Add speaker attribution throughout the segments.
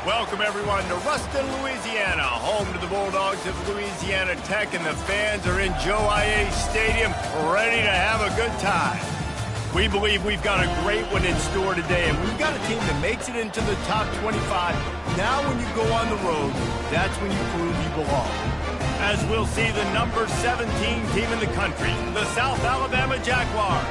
Speaker 1: Welcome, everyone, to Ruston, Louisiana, home to the Bulldogs of Louisiana Tech, and the fans are in Joe IA Stadium ready to have a good time. We believe we've got a great one in store today, and we've got a team that makes it into the top 25. Now when you go on the road, that's when you prove you belong. As we'll see the number 17 team in the country, the South Alabama Jaguars,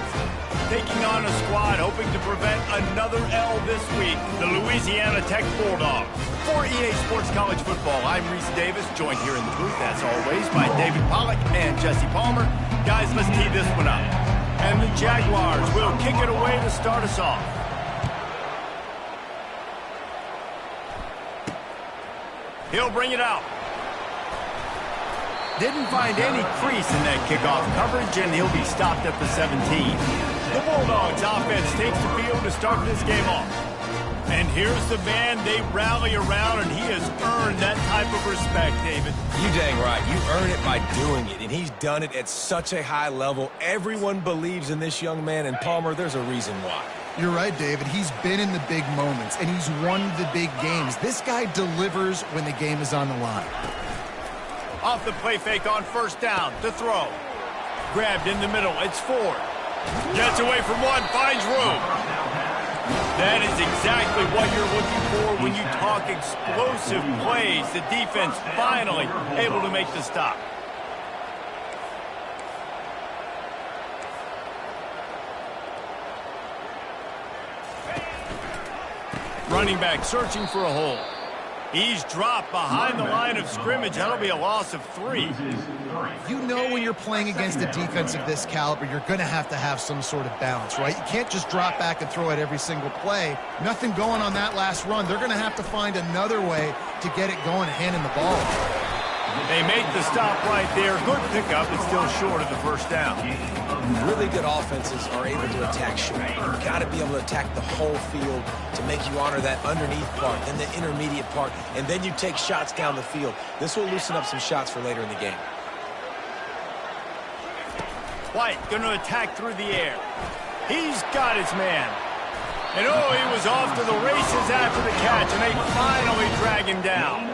Speaker 1: taking on a squad hoping to prevent another L this week, the Louisiana Tech Bulldogs. For EA Sports College Football, I'm Reese Davis, joined here in the booth, as always, by David Pollack and Jesse Palmer. Guys, let's tee this one up. And the Jaguars will kick it away to start us off. He'll bring it out. Didn't find any crease in that kickoff coverage, and he'll be stopped at the 17. The Bulldogs offense takes the field to start this game off. And here's the man they rally around, and he has earned that type of respect, David.
Speaker 2: You dang right. You earn it by doing it, and he's done it at such a high level. Everyone believes in this young man, and Palmer, there's a reason why.
Speaker 3: You're right, David. He's been in the big moments, and he's won the big games. This guy delivers when the game is on the line.
Speaker 1: Off the play fake on first down to throw. Grabbed in the middle. It's Ford. Gets away from one, finds room. That is exactly what you're looking for when you talk explosive plays. The defense finally able to make the stop. Running back searching for a hole. He's dropped behind the line of scrimmage. That'll be a loss of 3.
Speaker 3: You know when you're playing against a defense of this caliber, you're going to have some sort of balance, right? You can't just drop back and throw it every single play. Nothing going on that last run. They're going to have to find another way to get it going, handing the ball.
Speaker 1: They make the stop right there. Good pickup, but still short of the first down.
Speaker 2: Really good offenses are able to attack short. You've got to be able to attack the whole field to make you honor that underneath part and the intermediate part, and then you take shots down the field. This will loosen up some shots for later in the game.
Speaker 1: White going to attack through the air. He's got his man. And oh, he was off to the races after the catch, and they finally drag him down.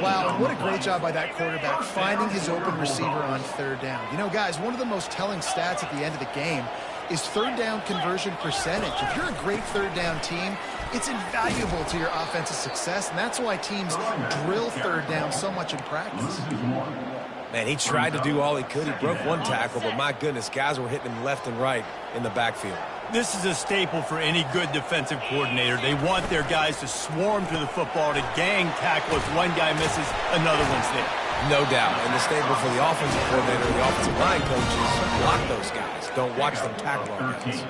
Speaker 3: Wow, what a great job by that quarterback, finding his open receiver on third down. You know, guys, one of the most telling stats at the end of the game is third down conversion percentage. If you're a great third down team, it's invaluable to your offensive success, and that's why teams drill third down so much in practice.
Speaker 2: Man, he tried to do all he could. He broke one tackle, but my goodness, guys were hitting him left and right in the backfield.
Speaker 1: This is a staple for any good defensive coordinator. They want their guys to swarm to the football, to gang tackle. If one guy misses, another one's there.
Speaker 2: No doubt. And the staple for the offensive coordinator, the offensive line coaches, block those guys. Don't watch them tackle our guys.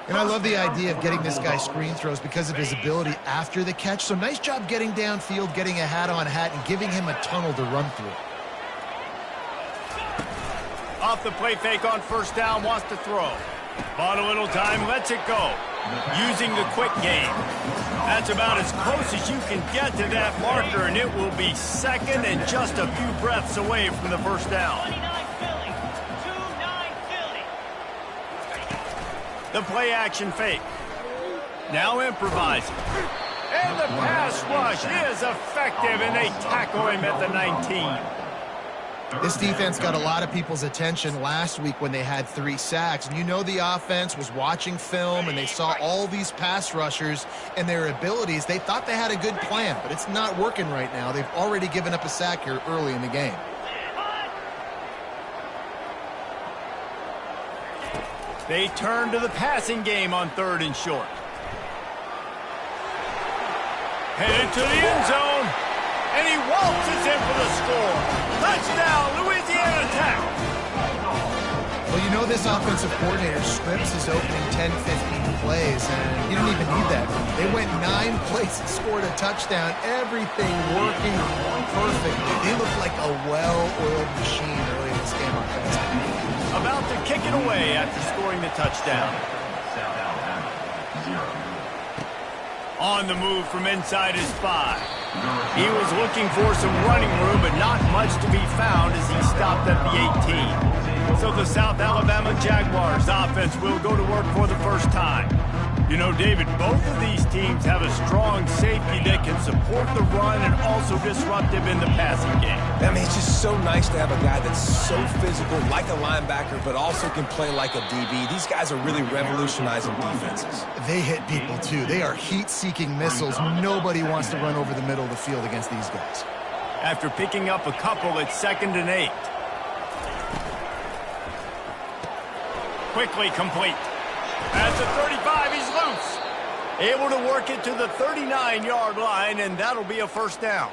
Speaker 3: And I love the idea of getting this guy screen throws because of his ability after the catch. So nice job getting downfield, getting a hat-on-hat, and giving him a tunnel to run through.
Speaker 1: Off the play fake on first down, wants to throw. Bought a little time, lets it go. Using the quick game. That's about as close as you can get to that marker, and it will be second and just a few breaths away from the first down. The play action fake. Now improvising. And the pass rush is effective, and they tackle him at the 19.
Speaker 3: This defense got a lot of people's attention last week when they had 3 sacks. And you know the offense was watching film, and they saw all these pass rushers and their abilities. They thought they had a good plan, but it's not working right now. They've already given up a sack here early in the game.
Speaker 1: They turn to the passing game on third and short. Headed to the end zone. And he waltzes in for the score. Touchdown, Louisiana Tech.
Speaker 3: Well, you know this offensive coordinator scripts his opening 10, 15 plays, and he didn't even need that. They went 9 plays and scored a touchdown. Everything working perfectly. They looked like a well-oiled machine early in this game offensively.
Speaker 1: About to kick it away after scoring the touchdown. On the move from inside his 5. He was looking for some running room, but not much to be found as he stopped at the 18. So the South Alabama Jaguars offense will go to work for the first time. You know, David, both of these teams have a strong safety that can support the run and also disruptive in the passing game.
Speaker 2: I mean, it's just so nice to have a guy that's so physical, like a linebacker, but also can play like a DB. These guys are really revolutionizing defenses.
Speaker 3: They hit people, too. They are heat-seeking missiles. Nobody wants to run over the middle of the field against these guys.
Speaker 1: After picking up a couple, it's 2nd and 8. Quickly complete. At the 35, he's loose. Able to work it to the 39-yard line, and that'll be a first down.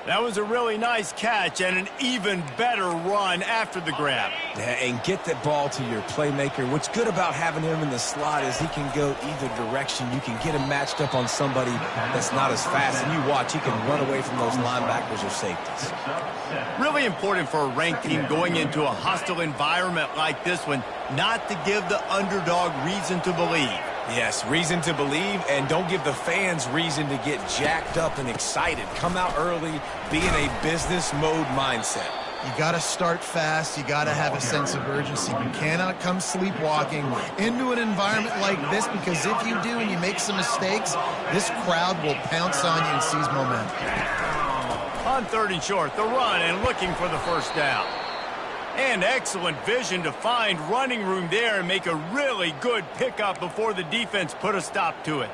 Speaker 1: That was a really nice catch and an even better run after the grab.
Speaker 2: Yeah, and get that ball to your playmaker. What's good about having him in the slot is he can go either direction. You can get him matched up on somebody that's not as fast, and you watch, he can run away from those linebackers or safeties.
Speaker 1: Really important for a ranked team going into a hostile environment like this one, not to give the underdog reason to believe.
Speaker 2: Yes, reason to believe, and don't give the fans reason to get jacked up and excited. Come out early, be in a business mode mindset.
Speaker 3: You got to start fast. You got to have a sense of urgency. You cannot come sleepwalking into an environment like this, because if you do and you make some mistakes, this crowd will pounce on you and seize momentum.
Speaker 1: On 3rd and short, the run and looking for the first down. And excellent vision to find running room there and make a really good pickup before the defense put a stop to it.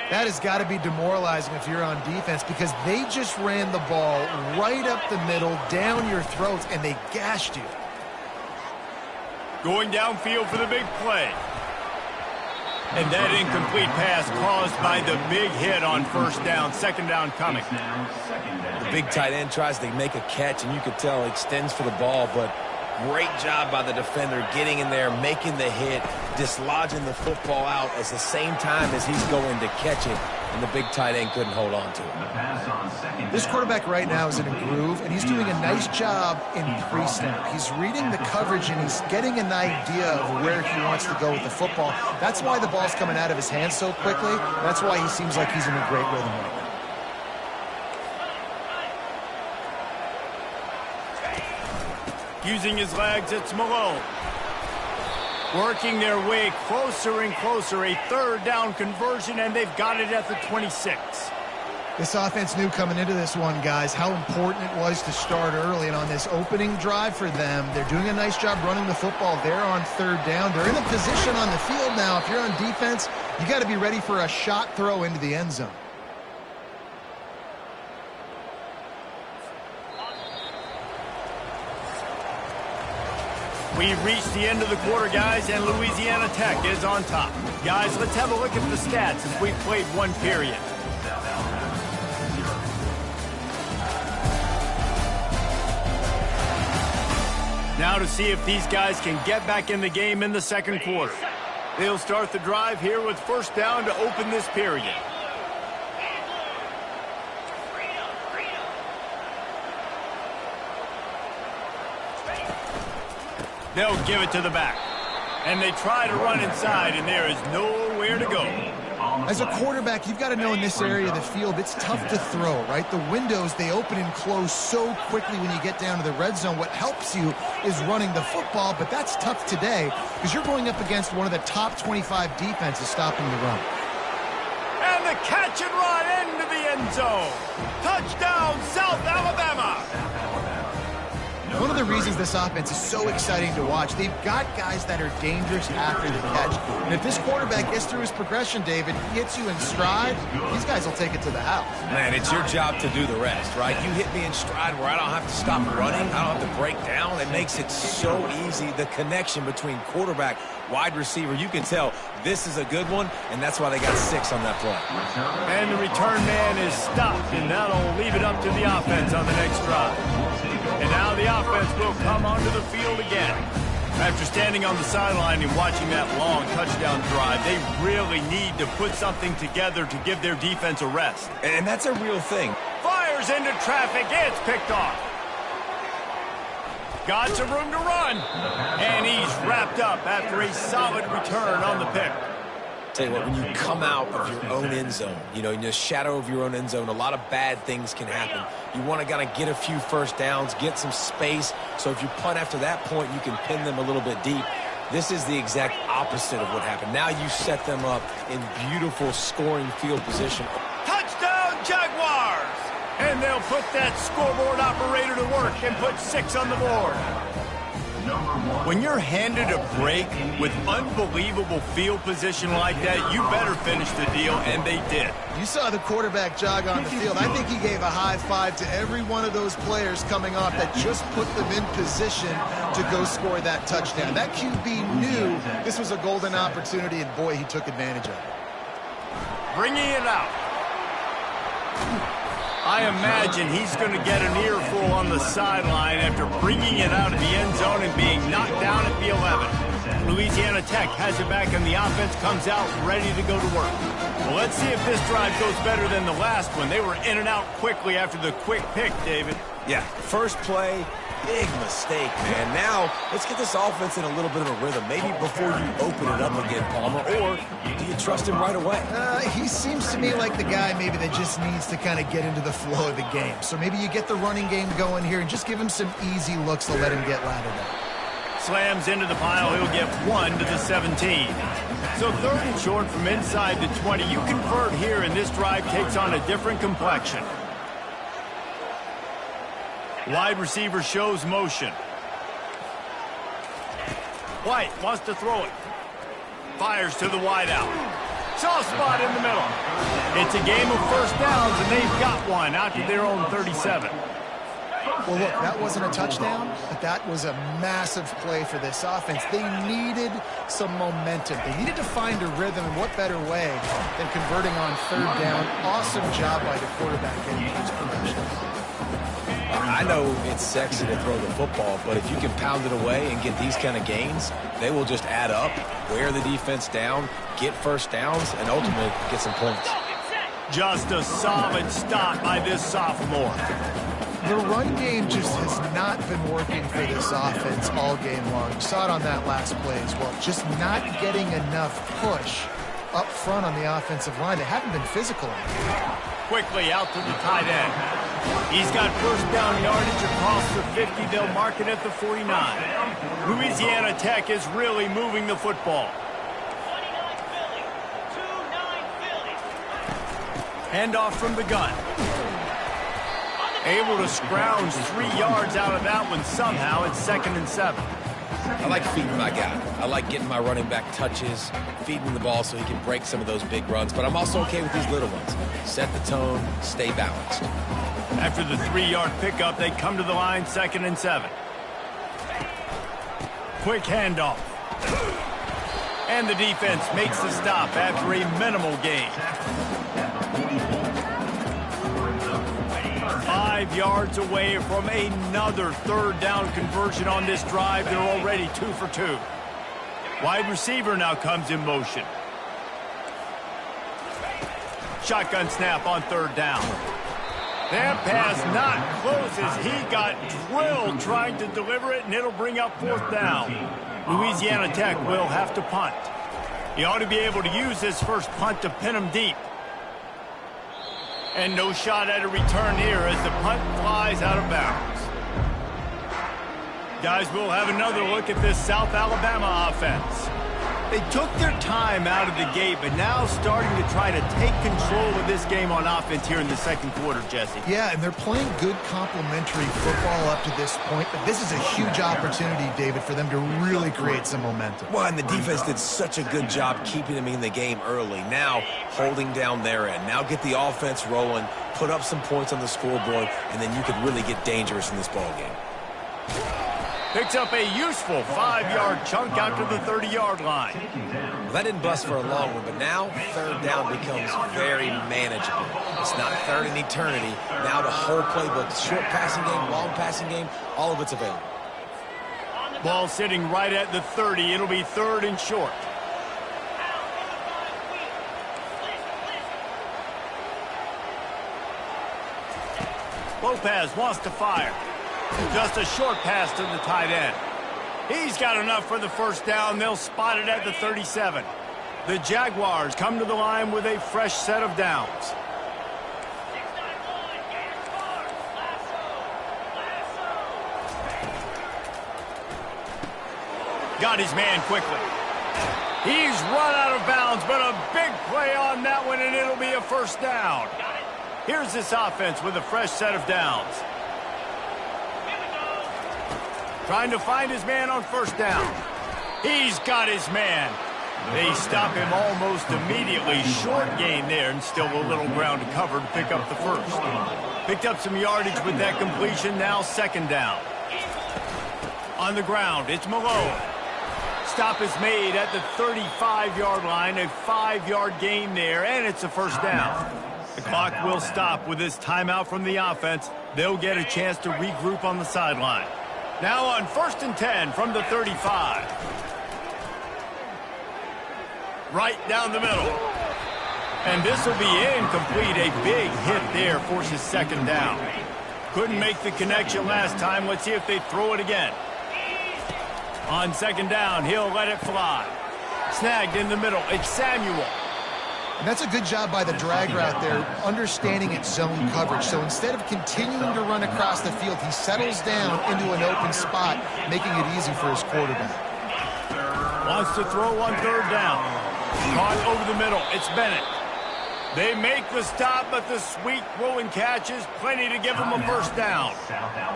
Speaker 3: That has got to be demoralizing if you're on defense, because they just ran the ball right up the middle, down your throats, and they gashed you.
Speaker 1: Going downfield for the big play. And that incomplete pass caused by the big hit on first down. 2nd down coming.
Speaker 2: The big tight end tries to make a catch, and you could tell extends for the ball, but great job by the defender getting in there, making the hit, dislodging the football out at the same time as he's going to catch it, and the big tight end couldn't hold on to it.
Speaker 3: This quarterback right now is in a groove, and he's doing a nice job in pre-snap. He's reading the coverage, and he's getting an idea of where he wants to go with the football. That's why the ball's coming out of his hands so quickly. That's why he seems like he's in a great rhythm right now.
Speaker 1: Using his legs, it's Malone. Working their way closer and closer. A 3rd down conversion, and they've got it at the 26.
Speaker 3: This offense knew coming into this one, guys, how important it was to start early. And on this opening drive for them, they're doing a nice job running the football. They're on 3rd down. They're in a position on the field now. If you're on defense, you got to be ready for a shot throw into the end zone.
Speaker 1: We've reached the end of the quarter, guys, and Louisiana Tech is on top. Guys, let's have a look at the stats as we've played one period. Now to see if these guys can get back in the game in the 2nd quarter. They'll start the drive here with first down to open this period. They'll give it to the back. And they try to run inside, and there is nowhere to go.
Speaker 3: As a quarterback, you've got to know in this area of the field, it's tough to throw, right? The windows, they open and close so quickly when you get down to the red zone. What helps you is running the football, but that's tough today because you're going up against one of the top 25 defenses stopping the run.
Speaker 1: And the catch and run into the end zone. Touchdown, South Alabama.
Speaker 3: One of the reasons this offense is so exciting to watch, they've got guys that are dangerous after the catch. And if this quarterback gets through his progression, David, he hits you in stride, these guys will take it to the house.
Speaker 2: Man, it's your job to do the rest, right? You hit me in stride where I don't have to stop running. I don't have to break down. It makes it so easy, the connection between quarterback, wide receiver. You can tell this is a good one, and that's why they got 6 on that play.
Speaker 1: And the return man is stopped, and that'll leave it up to the offense on the next drive. And now the offense will come onto the field again. After standing on the sideline and watching that long touchdown drive, they really need to put something together to give their defense a rest.
Speaker 2: And that's a real thing.
Speaker 1: Fires into traffic. It's picked off. Got some room to run. And he's wrapped up after a solid return on the pick.
Speaker 2: Tell you what, when you come out of your own end zone, you know, in the shadow of your own end zone, a lot of bad things can happen. You want to kind of get a few first downs, get some space, so if you punt after that point, you can pin them a little bit deep. This is the exact opposite of what happened. Now you set them up in beautiful scoring field position.
Speaker 1: Touchdown, Jaguars! And they'll put that scoreboard operator to work and put 6 on the board. When you're handed a break with unbelievable field position like that, you better finish the deal, and they did.
Speaker 3: You saw the quarterback jog on the field. I think he gave a high five to every one of those players coming off that just put them in position to go score that touchdown. That QB knew this was a golden opportunity, and boy, he took advantage of it.
Speaker 1: Bringing it out. I imagine he's going to get an earful on the sideline after bringing it out of the end zone and being knocked down at the 11. Louisiana Tech has it back, and the offense comes out ready to go to work. Well, let's see if this drive goes better than the last one. They were in and out quickly after the quick pick, David.
Speaker 2: Yeah, first play, big mistake, man. Now, let's get this offense in a little bit of a rhythm. Maybe before you open it up again, Palmer, or do you trust him right away?
Speaker 3: He seems to me like the guy maybe that just needs to kind of get into the flow of the game. So maybe you get the running game going here and just give him some easy looks to let him get lathered up.
Speaker 1: Slams into the pile. He'll get 1 to the 17. So 3rd and short from inside the 20. You convert here, and this drive takes on a different complexion. Wide receiver shows motion. White wants to throw it. Fires to the wide out. Soft spot in the middle. It's a game of first downs, and they've got one out to their own 37.
Speaker 3: Well, look, that wasn't a touchdown, but that was a massive play for this offense. They needed some momentum. They needed to find a rhythm, and what better way than converting on 3rd down. Awesome job by the quarterback getting his progression.
Speaker 2: I know it's sexy to throw the football, but if you can pound it away and get these kind of gains, they will just add up, wear the defense down, get first downs, and ultimately get some points.
Speaker 1: Just a solid stop by this sophomore.
Speaker 3: The run game just has not been working for this offense all game long. You saw it on that last play as well. Just not getting enough push up front on the offensive line. They haven't been physical enough.
Speaker 1: Quickly out to the tight end. He's got first down yardage across the 50. They'll mark it at the 49. Louisiana Tech is really moving the football. Handoff from the gun. Able to scrounge 3 yards out of that one somehow. It's 2nd and 7.
Speaker 2: I like feeding my guy. I like getting my running back touches, feeding the ball so he can break some of those big runs. But I'm also okay with these little ones. Set the tone, stay balanced.
Speaker 1: After the 3-yard pickup, they come to the line, 2nd and 7. Quick handoff. And the defense makes the stop after a minimal gain. 5 yards away from another 3rd down conversion on this drive. They're already 2 for 2. Wide receiver now comes in motion. Shotgun snap on 3rd down. That pass not close as he got drilled trying to deliver it, and it'll bring up 4th down. Louisiana Tech will have to punt. He ought to be able to use this first punt to pin him deep. And no shot at a return here as the punt flies out of bounds. Guys, we'll have another look at this South Alabama offense. They took their time out of the gate, but now starting to try to take control of this game on offense here in the 2nd quarter, Jesse.
Speaker 3: Yeah, and they're playing good complementary football up to this point, but this is a huge opportunity, David, for them to really create some momentum.
Speaker 2: Well, and the defense did such a good job keeping them in the game early. Now, holding down their end. Now get the offense rolling, put up some points on the scoreboard, and then you could really get dangerous in this ballgame.
Speaker 1: Picks up a useful 5-yard chunk out to the 30-yard line.
Speaker 2: Well, that didn't bust for a long one, but now 3rd down becomes very manageable. It's not 3rd in eternity. Now the whole playbook, short passing game, long passing game, all of it's available.
Speaker 1: Ball sitting right at the 30. It'll be 3rd and short. Lopez wants to fire. Just a short pass to the tight end. He's got enough for the first down. They'll spot it at the 37. The Jaguars come to the line with a fresh set of downs. got his man quickly. He's run out of bounds, but a big play on that one, and it'll be a first down. Here's this offense with a fresh set of downs. Trying to find his man on first down. He's got his man. They stop him almost immediately. Short gain there, and still a little ground to cover to pick up the first. Picked up some yardage with that completion. Now second down. On the ground, it's Malone. Stop is made at the 35-yard line. A 5-yard gain there, and it's a first down. The clock will stop with this timeout from the offense. They'll get a chance to regroup on the sideline. Now on 1st and 10 from the 35. Right down the middle. And this will be incomplete. A big hit there forces second down. Couldn't make the connection last time. Let's see if they throw it again. On second down, he'll let it fly. Snagged in the middle. It's Samuel.
Speaker 3: And that's a good job by the drag route there, understanding its zone coverage. So instead of continuing to run across the field, he settles down into an open spot, making it easy for his quarterback.
Speaker 1: Wants to throw on third down. Caught over the middle. It's Bennett. They make the stop, but the sweet throw and catch is plenty to give them a first down.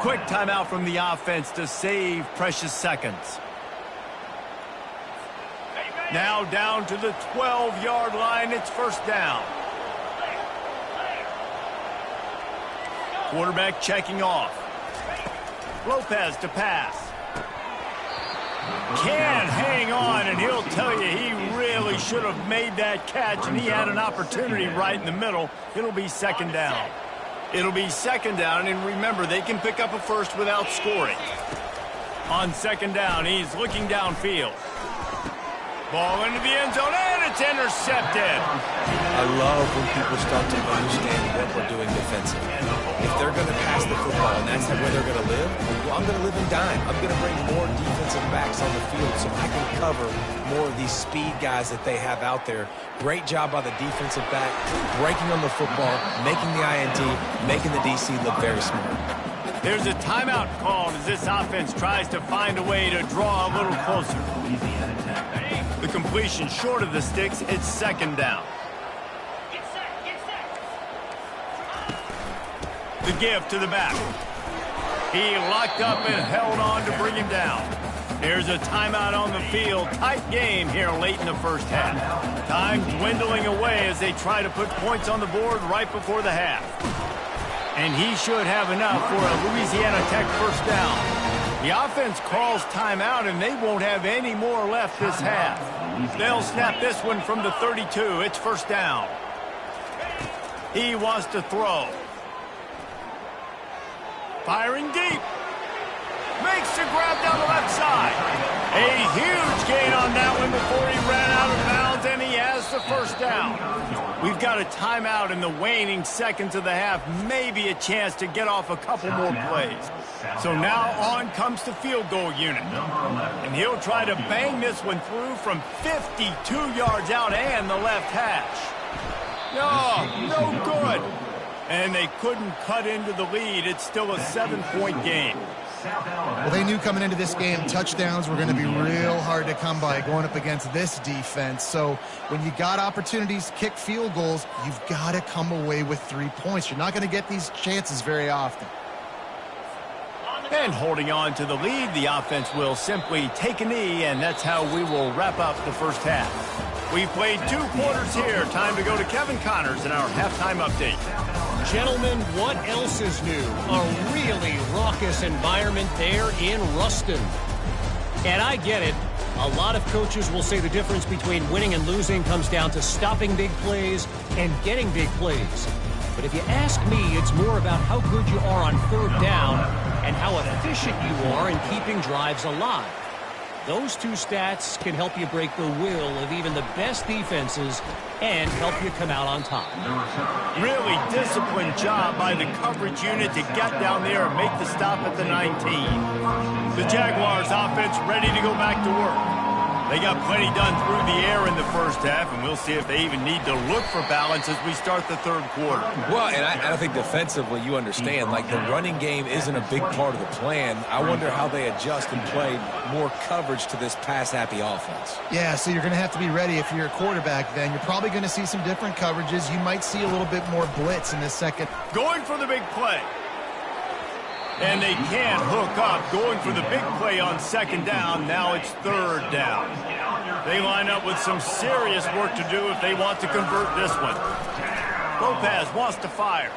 Speaker 1: Quick timeout from the offense to save precious seconds. Now down to the 12-yard line. It's first down. Quarterback checking off. Lopez to pass. Can't hang on, and he'll tell you he really should have made that catch, and he had an opportunity right in the middle. It'll be second down. It'll be second down, and remember, they can pick up a first without scoring. On second down, he's looking downfield. Ball into the end zone, and it's intercepted.
Speaker 2: I love when people start to understand what we're doing defensively. If they're going to pass the football and that's where they're going to live, well, I'm going to live in dime. I'm going to bring more defensive backs on the field so I can cover more of these speed guys that they have out there. Great job by the defensive back, breaking on the football, making the INT, making the DC look very smart.
Speaker 1: There's a timeout called as this offense tries to find a way to draw a little closer. The completion short of the sticks. It's second down. The give to the back. He locked up and held on to bring him down. There's a timeout on the field. Tight game here late in the first half. Time dwindling away as they try to put points on the board right before the half. And he should have enough for a Louisiana Tech first down. The offense calls timeout, and they won't have any more left this half. They'll snap this one from the 32. It's first down. He wants to throw. Firing deep. Makes the grab down the left side. A huge gain on that one before he ran out of bounds, and he has the first down. We've got a timeout in the waning seconds of the half, maybe a chance to get off a couple more plays. So now on comes the field goal unit. And he'll try to bang this one through from 52 yards out and the left hash. No good. And they couldn't cut into the lead. It's still a 7-point game.
Speaker 3: Well, they knew coming into this game touchdowns were going to be real hard to come by going up against this defense. So when you got opportunities to kick field goals, you've got to come away with 3 points. You're not going to get these chances very often.
Speaker 1: And holding on to the lead, the offense will simply take a knee, and that's how we will wrap up the first half. We've played 2 quarters here. Time to go to Kevin Connors in our halftime update.
Speaker 4: Gentlemen, what else is new? A really raucous environment there in Ruston. And I get it. A lot of coaches will say the difference between winning and losing comes down to stopping big plays and getting big plays. But if you ask me, it's more about how good you are on third down and how efficient you are in keeping drives alive. Those 2 stats can help you break the will of even the best defenses and help you come out on top.
Speaker 1: Really disciplined job by the coverage unit to get down there and make the stop at the 19. The Jaguars offense ready to go back to work. They got plenty done through the air in the first half, and we'll see if they even need to look for balance as we start the third quarter.
Speaker 2: Well, and I think defensively, you understand, like the running game isn't a big part of the plan. I wonder how they adjust and play more coverage to this pass-happy offense.
Speaker 3: Yeah, so you're going to have to be ready if you're a quarterback then. You're probably going to see some different coverages. You might see a little bit more blitz in this second.
Speaker 1: Going for the big play. And they can't hook up. Going for the big play on second down. Now it's third down. They line up with some serious work to do if they want to convert this one. Lopez wants to fire.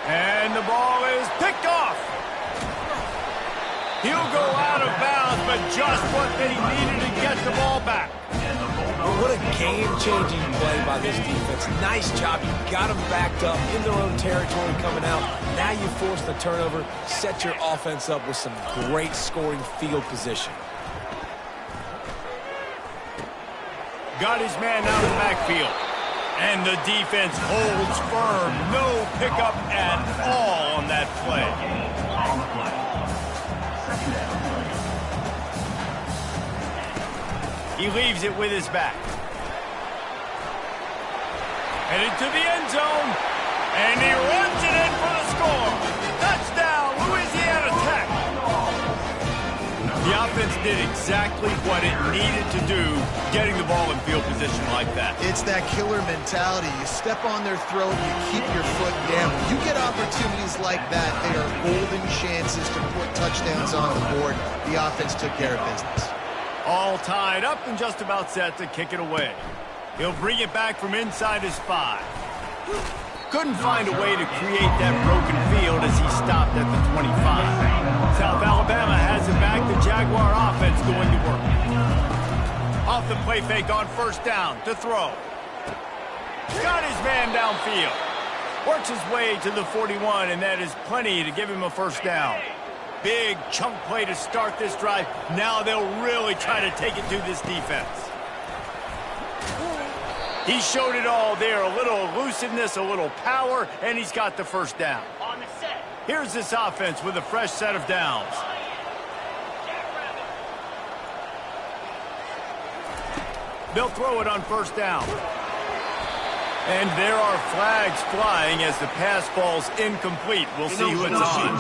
Speaker 1: And the ball is picked off. He'll go out of bounds, but just what they needed to get the ball back.
Speaker 2: What a game-changing play by this defense. Nice job. You got them backed up in their own territory coming out. Now you force the turnover, set your offense up with some great scoring field position.
Speaker 1: Got his man out of the backfield. And the defense holds firm. No pickup at all on that play. He leaves it with his back. Headed to the end zone. And he runs it in for the score. Touchdown, Louisiana Tech. The offense did exactly what it needed to do, getting the ball in field position like that.
Speaker 3: It's that killer mentality. You step on their throat, you keep your foot down. When you get opportunities like that, they are golden chances to put touchdowns on the board. The offense took care of business.
Speaker 1: All tied up and just about set to kick it away. He'll bring it back from inside his 5. Couldn't find a way to create that broken field as he stopped at the 25. South Alabama has it back. The Jaguar offense going to work. Off the play fake on first down to throw. Got his man downfield. Works his way to the 41, and that is plenty to give him a first down. Big chunk play to start this drive. Now they'll really try to take it to this defense. He showed it all there. A little elusiveness, a little power, and he's got the first down. Here's this offense with a fresh set of downs. They'll throw it on first down. And there are flags flying as the pass falls incomplete. We'll see who it's on.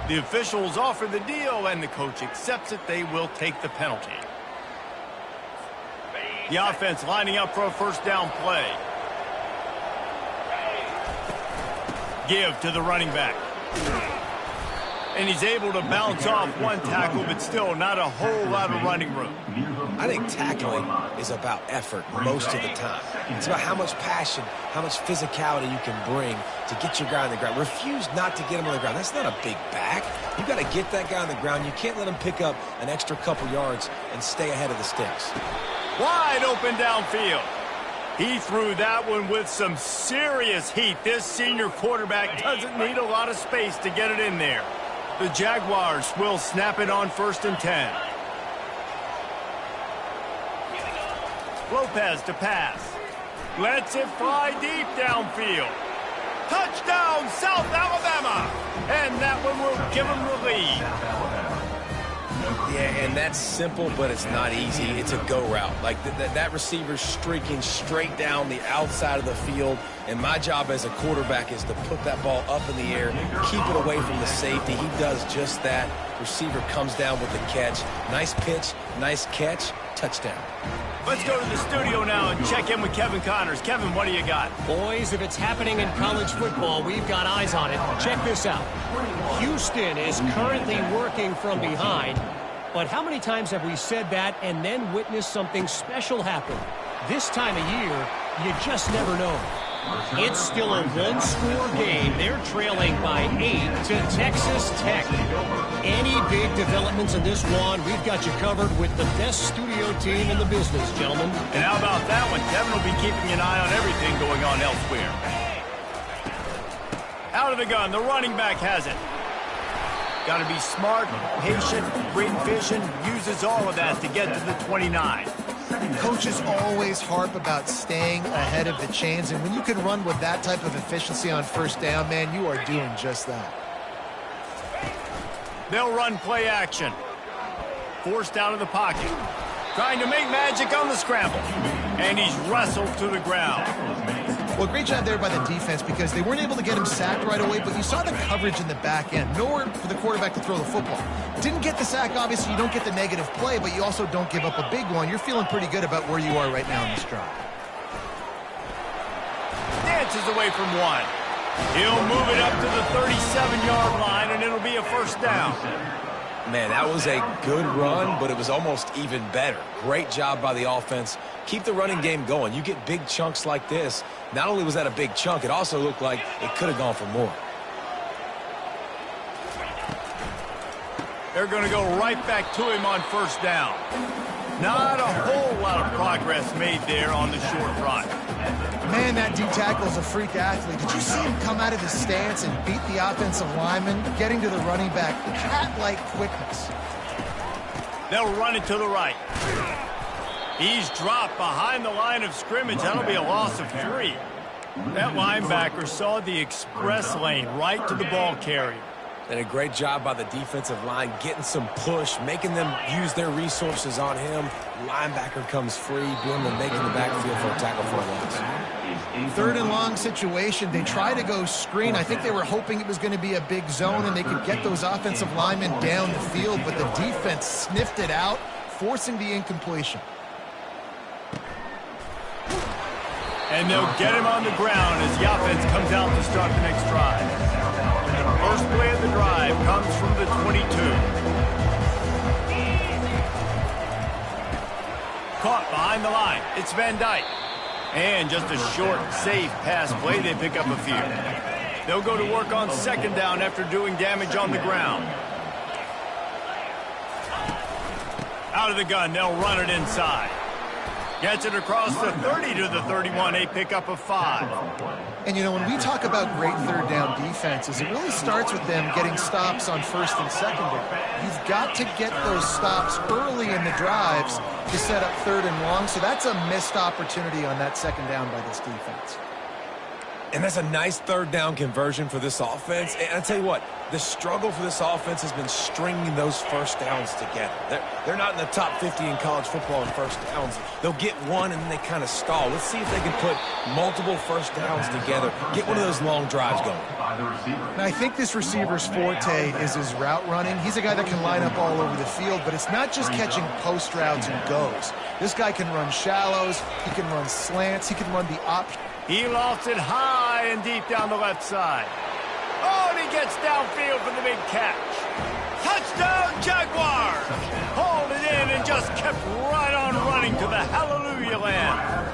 Speaker 1: The officials offer the deal, and the coach accepts it. They will take the penalty. The offense lining up for a first down play. Give to the running back. And he's able to bounce off one tackle, but still not a whole lot of running room.
Speaker 2: I think tackling is about effort most of the time. It's about how much passion, how much physicality you can bring to get your guy on the ground. Refuse not to get him on the ground. That's not a big back. You've got to get that guy on the ground. You can't let him pick up an extra couple yards and stay ahead of the sticks.
Speaker 1: Wide open downfield. He threw that one with some serious heat. This senior quarterback doesn't need a lot of space to get it in there. The Jaguars will snap it on 1st and 10. Lopez to pass. Lets it fly deep downfield. Touchdown, South Alabama! And that one will give them the lead.
Speaker 2: Yeah, and that's simple, but it's not easy. It's a go route. Like that receiver's streaking straight down the outside of the field, and my job as a quarterback is to put that ball up in the air, keep it away from the safety. He does just that. Receiver comes down with the catch. Nice pitch, nice catch, touchdown.
Speaker 1: Let's go to the studio now and check in with Kevin Connors. Kevin, what do you got?
Speaker 4: Boys, if it's happening in college football, we've got eyes on it. Check this out. Houston is currently working from behind. But how many times have we said that and then witnessed something special happen? This time of year, you just never know. It's still a one-score game. They're trailing by 8 to Texas Tech. Any big developments in this one, we've got you covered with the best studio team in the business, gentlemen.
Speaker 1: And how about that one? Kevin will be keeping an eye on everything going on elsewhere. Out of the gun, the running back has it. Got to be smart, patient, great vision, uses all of that to get to the 29.
Speaker 3: Coaches always harp about staying ahead of the chains, and when you can run with that type of efficiency on first down, man, you are doing just that.
Speaker 1: They'll run play action. Forced out of the pocket. Trying to make magic on the scramble. And he's wrestled to the ground.
Speaker 3: Well, great job there by the defense because they weren't able to get him sacked right away, but you saw the coverage in the back end. Nowhere for the quarterback to throw the football. Didn't get the sack, obviously. You don't get the negative play, but you also don't give up a big one. You're feeling pretty good about where you are right now in this drive.
Speaker 1: Dances away from one. He'll move it up to the 37-yard line, and it'll be a first down.
Speaker 2: Man, that was a good run, but it was almost even better. Great job by the offense. Keep the running game going. You get big chunks like this. Not only was that a big chunk, it also looked like it could have gone for more.
Speaker 1: They're going to go right back to him on first down. Not a whole lot of progress made there on the short run.
Speaker 3: Man, that D-tackle is a freak athlete. Did you see him come out of his stance and beat the offensive lineman, getting to the running back? Cat-like quickness.
Speaker 1: They'll run it to the right. He's dropped behind the line of scrimmage. That'll be a loss of 3. That linebacker saw the express lane right to the ball carrier.
Speaker 2: And a great job by the defensive line, getting some push, making them use their resources on him. Linebacker comes free, doing the making the backfield for a tackle for a loss.
Speaker 3: Third and long situation. They try to go screen. I think they were hoping it was going to be a big zone and they could get those offensive linemen down the field, but the defense sniffed it out, forcing the incompletion.
Speaker 1: And they'll get him on the ground as the offense comes out to start the next drive. First play of the drive comes from the 22. Caught behind the line. It's Van Dyke. And just a short, safe pass play. They pick up a few. They'll go to work on second down after doing damage on the ground. Out of the gun. They'll run it inside. Gets it across the 30 to the 31. A pickup of 5.
Speaker 3: And, you know, when we talk about great third down defenses, it really starts with them getting stops on first and second down. You've got to get those stops early in the drives to set up third and long. So that's a missed opportunity on that second down by this defense.
Speaker 2: And that's a nice third down conversion for this offense. And I tell you what, the struggle for this offense has been stringing those first downs together. They're not in the top 50 in college football in first downs. They'll get one and then they kind of stall. Let's see if they can put multiple first downs together, get one of those long drives going.
Speaker 3: And I think this receiver's forte is his route running. He's a guy that can line up all over the field, but it's not just catching post routes and goes. This guy can run shallows, he can run slants, he can run the option.
Speaker 1: He lofts it high and deep down the left side. Oh, and he gets downfield for the big catch. Touchdown, Jaguars! Hauled it in and just kept right on running to the hallelujah land.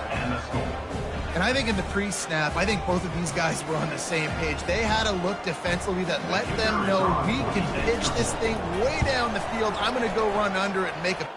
Speaker 3: And I think in the pre-snap, I think both of these guys were on the same page. They had a look defensively that let them know we can pitch this thing way down the field. I'm going to go run under it and make a...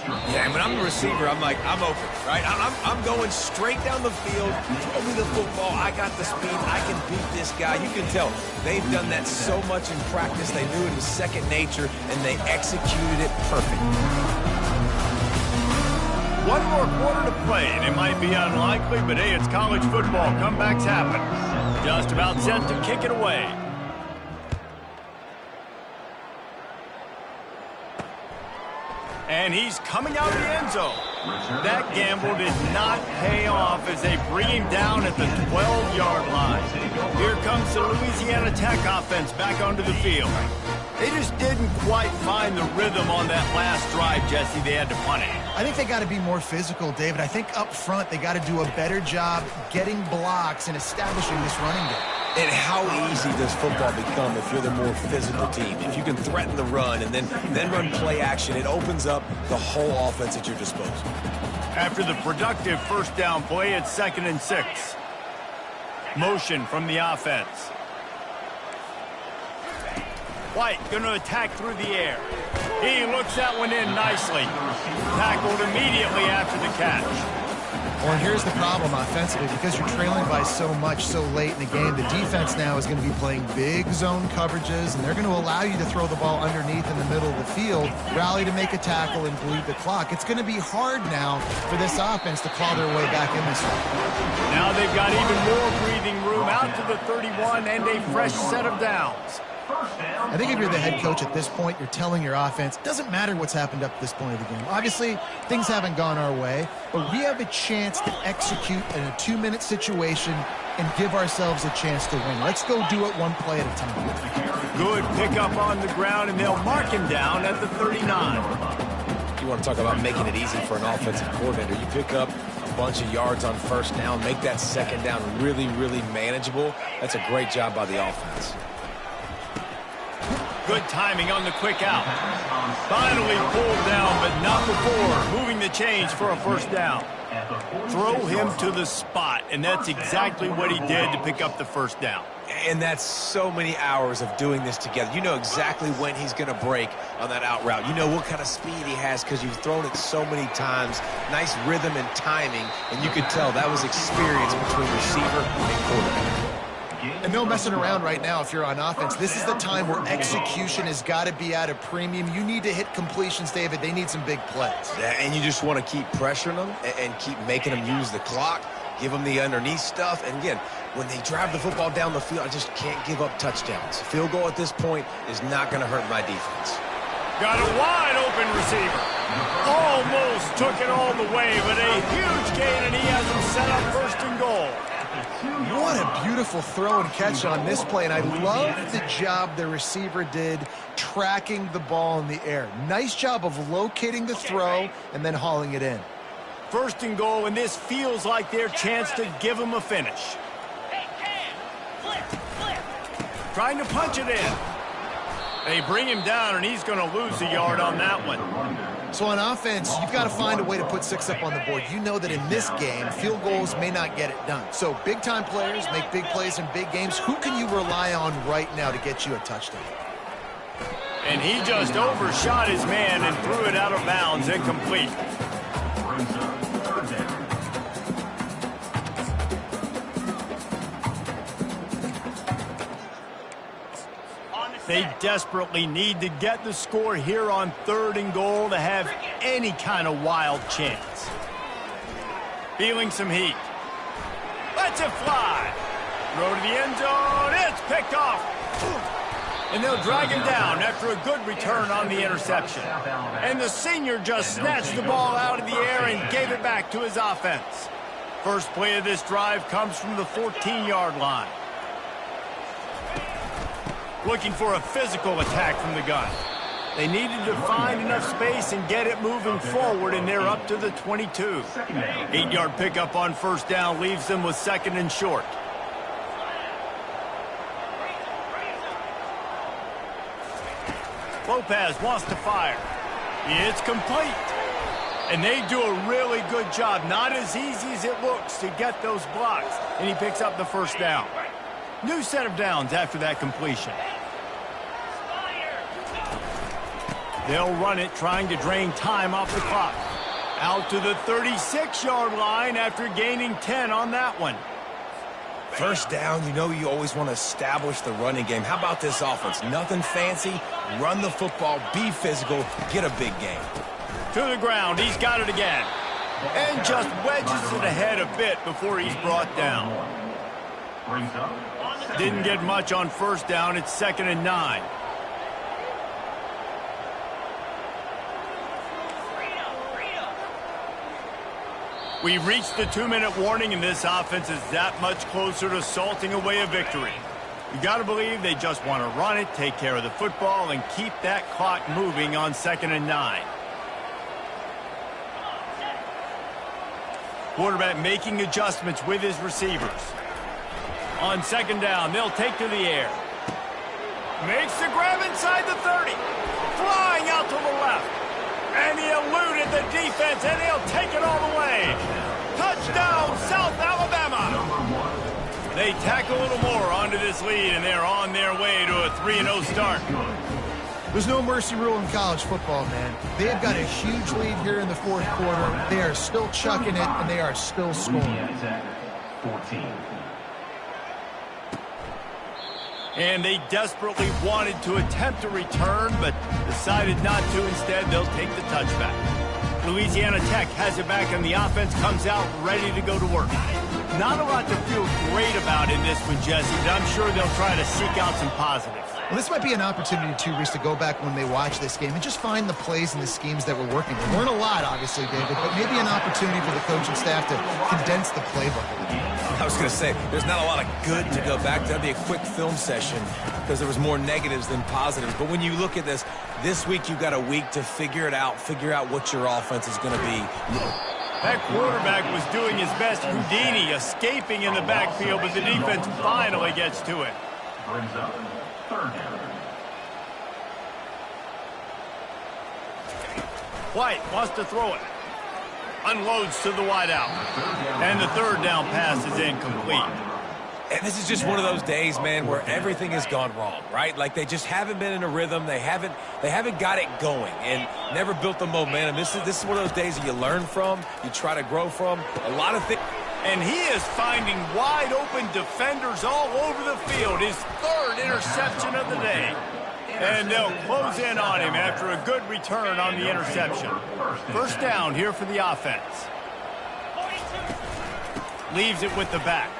Speaker 2: Yeah, and when I'm the receiver, I'm like, I'm open, right? I'm going straight down the field. Throw me the football. I got the speed. I can beat this guy. You can tell they've done that so much in practice. They knew it was second nature, and they executed it perfect.
Speaker 1: One more quarter to play, and it might be unlikely, but hey, it's college football. Comebacks happen. Just about set to kick it away. And he's coming out of the end zone. That gamble did not pay off as they bring him down at the 12-yard line. Here comes the Louisiana Tech offense back onto the field. They just didn't quite find the rhythm on that last drive, Jesse. They had to punt it.
Speaker 3: I think they got to be more physical, David. I think up front they got to do a better job getting blocks and establishing this running game.
Speaker 2: And how easy does football become if you're the more physical team? If you can threaten the run and then run play action, it opens up the whole offense at your disposal.
Speaker 1: After the productive first down play, it's 2nd and 6. Motion from the offense. White going to attack through the air. He looks that one in nicely. Tackled immediately after the catch.
Speaker 3: Well, and here's the problem offensively. Because you're trailing by so much so late in the game, the defense now is going to be playing big zone coverages, and they're going to allow you to throw the ball underneath in the middle of the field, rally to make a tackle, and bleed the clock. It's going to be hard now for this offense to claw their way back in this one.
Speaker 1: Now they've got even more breathing room out to the 31 and a fresh set of downs.
Speaker 3: I think if you're the head coach at this point, you're telling your offense, it doesn't matter what's happened up to this point of the game. Obviously, things haven't gone our way, but we have a chance to execute in a 2-minute situation and give ourselves a chance to win. Let's go do it one play at a time.
Speaker 1: Good pickup on the ground, and they'll mark him down at the 39.
Speaker 2: You want to talk about making it easy for an offensive coordinator. You pick up a bunch of yards on first down, make that second down really, really manageable. That's a great job by the offense.
Speaker 1: Good timing on the quick out. Finally pulled down, but not before moving the chains for a first down. Throw him to the spot, and that's exactly what he did to pick up the first down.
Speaker 2: And that's so many hours of doing this together. You know exactly when he's going to break on that out route. You know what kind of speed he has because you've thrown it so many times. Nice rhythm and timing, and you could tell that was experience between receiver and quarterback.
Speaker 3: And no messing around right now if you're on offense. This is the time where execution has got to be at a premium. You need to hit completions, David. They need some big plays.
Speaker 2: Yeah, and you just want to keep pressuring them and keep making them use the clock, give them the underneath stuff. And again, when they drive the football down the field, I just can't give up touchdowns. Field goal at this point is not going to hurt my defense.
Speaker 1: Got a wide open receiver. Almost took it all the way, but a huge gain, and he has him set up 1st and goal.
Speaker 3: What a beautiful throw and catch on this play, and I love the job the receiver did tracking the ball in the air. Nice job of locating the throw and then hauling it in.
Speaker 1: 1st and goal, and this feels like their chance to give him a finish. Trying to punch it in. They bring him down, and he's going to lose a yard on that one.
Speaker 3: So on offense, you've got to find a way to put 6 up on the board. You know that in this game, field goals may not get it done. So big-time players make big plays in big games. Who can you rely on right now to get you a touchdown?
Speaker 1: And he just overshot his man and threw it out of bounds, incomplete. They desperately need to get the score here on 3rd and goal to have any kind of wild chance. Feeling some heat. Lets it fly. Throw to the end zone. It's picked off. And they'll drag him down after a good return on the interception. And the senior just snatched the ball out of the air and gave it back to his offense. First play of this drive comes from the 14-yard line. Looking for a physical attack from the gun. They needed to find enough space and get it moving forward, and they're up to the 22. 8-yard pickup on 1st down leaves them with 2nd and short. Lopez wants to fire. It's complete. And they do a really good job. Not as easy as it looks to get those blocks. And he picks up the 1st down. New set of downs after that completion. They'll run it, trying to drain time off the clock. Out to the 36-yard line after gaining 10 on that one.
Speaker 2: First down, you know you always want to establish the running game. How about this offense? Nothing fancy. Run the football, be physical, get a big gain.
Speaker 1: To the ground, he's got it again. And just wedges it ahead a bit before he's brought down. Didn't get much on first down. It's 2nd and 9. We've reached the 2-minute warning, and this offense is that much closer to salting away a victory. You got to believe they just want to run it, take care of the football, and keep that clock moving on 2nd and 9. Quarterback making adjustments with his receivers. On 2nd down, they'll take to the air. Makes the grab inside the 30. Flying out to the left. And he eluded the defense, and he'll take it all the way. Touchdown, South Alabama. They tack a little more onto this lead, and they're on their way to a 3-0 start.
Speaker 3: There's no mercy rule in college football, man. They've got a huge lead here in the fourth quarter. They are still chucking it, and they are still scoring.
Speaker 5: 14.
Speaker 1: And they desperately wanted to attempt a return, but decided not to. Instead, they'll take the touchback. Louisiana Tech has it back, and the offense comes out ready to go to work. Not a lot to feel great about in this one, Jesse, but I'm sure they'll try to seek out some positives.
Speaker 3: Well, this might be an opportunity, too, Reese, to go back when they watch this game and just find the plays and the schemes that were working. There weren't a lot, obviously, David, but maybe an opportunity for the coaching staff to condense the playbook a little.
Speaker 2: I was going to say, there's not a lot of good to go back to. That'd be a quick film session because there was more negatives than positives. But when you look at this week you've got a week to figure it out, figure out what your offense is going to be.
Speaker 1: That quarterback was doing his best Houdini, escaping in the backfield, but the defense finally gets to it.
Speaker 5: Brings up 3rd down.
Speaker 1: White wants to throw it. Unloads to the wideout. And the 3rd down pass is incomplete.
Speaker 2: And this is just one of those days, man, where everything has gone wrong, right? Like they just haven't been in a rhythm. They haven't got it going and never built the momentum. This is one of those days that you learn from, you try to grow from. A lot of things.
Speaker 1: And he is finding wide open defenders all over the field. His 3rd interception of the day. And they'll close in on him after a good return on the interception. First down here for the offense. Leaves it with the back.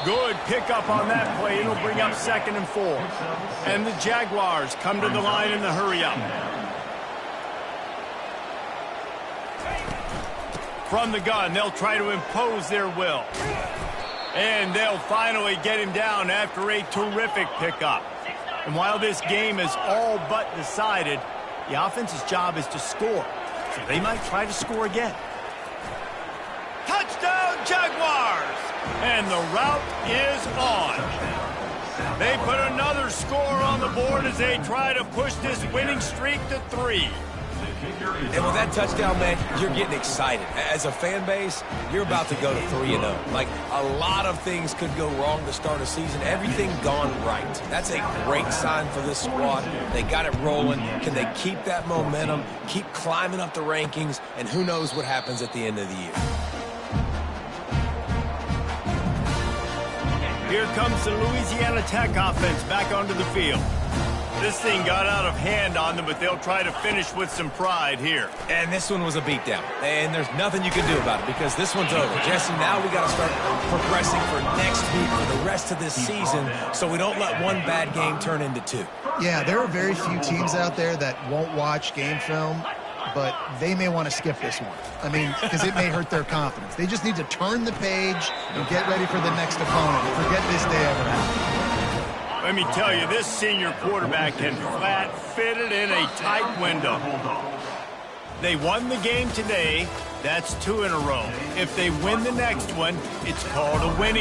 Speaker 1: Good pickup on that play. It'll bring up 2nd and 4. And the Jaguars come to the line in the hurry-up. From the gun, they'll try to impose their will. And they'll finally get him down after a terrific pickup. And while this game is all but decided, the offense's job is to score. So they might try to score again. Touchdown, Jaguars! And the route is on. They put another score on the board as they try to push this winning streak to 3.
Speaker 2: And with that touchdown, man, you're getting excited. As a fan base, you're about to go to 3-0. Like, a lot of things could go wrong to start a season. Everything gone right. That's a great sign for this squad. They got it rolling. Can they keep that momentum, keep climbing up the rankings, and who knows what happens at the end of the year.
Speaker 1: Here comes the Louisiana Tech offense back onto the field. This thing got out of hand on them, but they'll try to finish with some pride here.
Speaker 2: And this one was a beatdown. And there's nothing you can do about it because this one's over. Jesse, now we got to start progressing for next week for the rest of this season so we don't let one bad game turn into 2.
Speaker 3: Yeah, there are very few teams out there that won't watch game film, but they may want to skip this one. I mean, because it may hurt their confidence. They just need to turn the page and get ready for the next opponent. Forget this day ever happened.
Speaker 1: Let me tell you, this senior quarterback can flat fit it in a tight window. They won the game today. That's 2 in a row. If they win the next one, it's called a winning